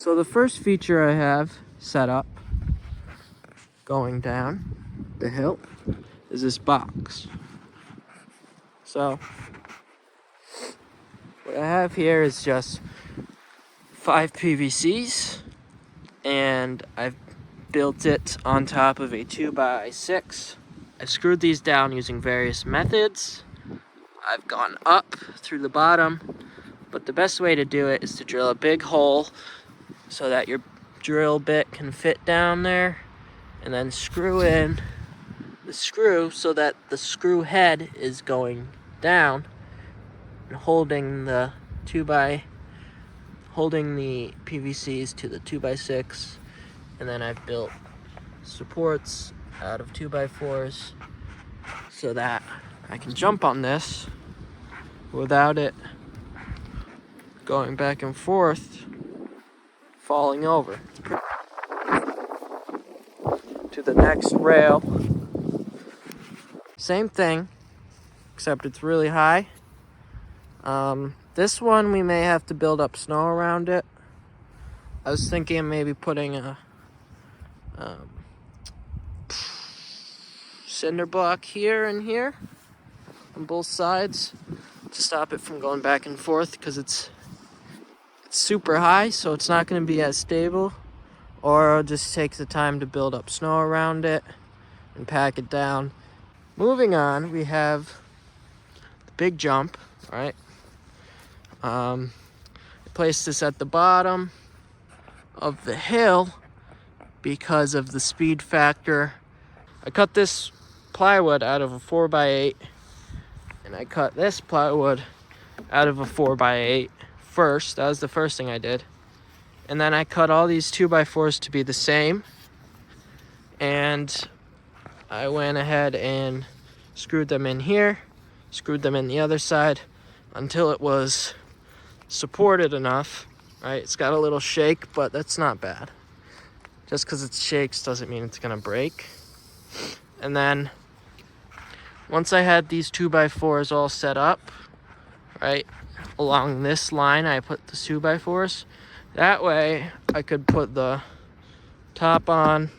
So the first feature I have set up going down the hill is this box. So what I have here is just 5 PVCs, and I've built it on top of a 2x6. I screwed these down using various methods. I've gone up through the bottom, but the best way to do it is to drill a big hole so that your drill bit can fit down there, and then screw in the screw so that the screw head is going down and holding the PVCs to the 2x6. And then I've built supports out of 2x4s so that I can jump on this without it going back and forth, falling over to the next rail. Same thing, except it's really high. This one we may have to build up snow around it. I was thinking of maybe putting a cinder block here and here on both sides to stop it from going back and forth, because it's super high, so it's not going to be as stable. Or I'll just take the time to build up snow around it and pack it down. Moving on, we have the big jump, right? I placed this at the bottom of the hill because of the speed factor. I cut this plywood out of a 4x8, and I cut this plywood out of a 4x8 first. That was the first thing I did. And then I cut all these 2x4s to be the same, and I went ahead and screwed them in here, screwed them in the other side until it was supported enough, right? It's got a little shake, but that's not bad. Just because it shakes doesn't mean it's gonna break. And then once I had these 2x4s all set up, right, along this line, I put the 2x4s. That way I could put the top on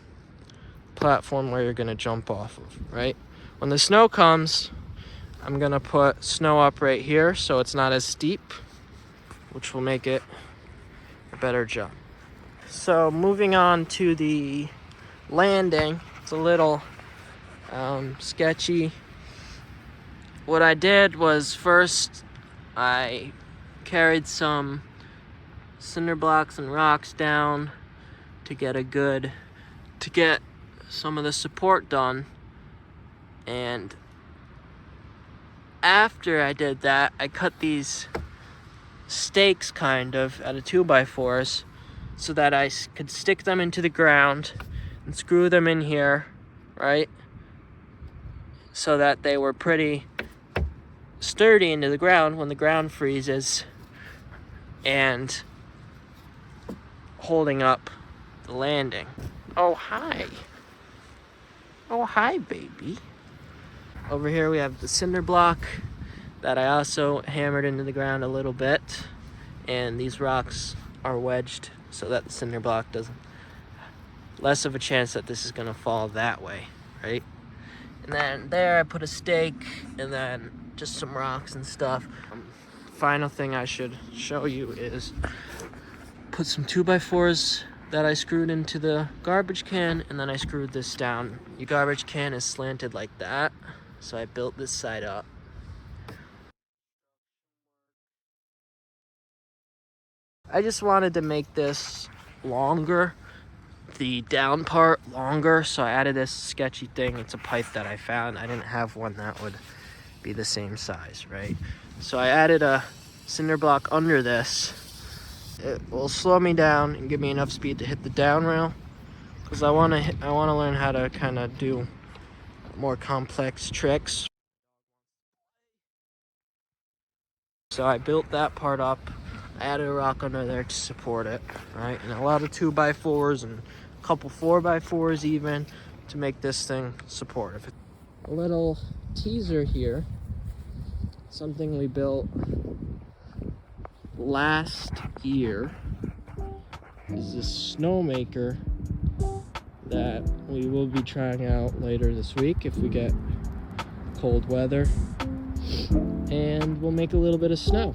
platform where you're gonna jump off of, right? When the snow comes, I'm gonna put snow up right here so it's not as steep, which will make it a better jump. So moving on to the landing, it's a little sketchy. What I did was, first I carried some cinder blocks and rocks down to get some of the support done. And after I did that, I cut these stakes kind of out of 2x4s so that I could stick them into the ground and screw them in here, right? So that they were pretty sturdy into the ground when the ground freezes, and holding up the landing. Oh, hi. Oh, hi, baby. Over here we have the cinder block that I also hammered into the ground a little bit, and these rocks are wedged so that the cinder block doesn't, less of a chance that this is gonna fall that way, right? And then there I put a stake, and then just some rocks and stuff. Final thing I should show you is put some 2x4s that I screwed into the garbage can, and then I screwed this down. Your garbage can is slanted like that, so I built this side up. I just wanted to make this longer, the down part longer, so I added this sketchy thing. It's a pipe that I found. I didn't have one that would be the same size, right? So I added a cinder block under this. It will slow me down and give me enough speed to hit the down rail, because I want to learn how to kind of do more complex tricks. So I built that part up. I added a rock under there to support it, right? And a lot of 2x4s and a couple 4x4s even to make this thing supportive. A little teaser here, something we built last year. is this snowmaker that we will be trying out later this week if we get cold weather, and we'll make a little bit of snow.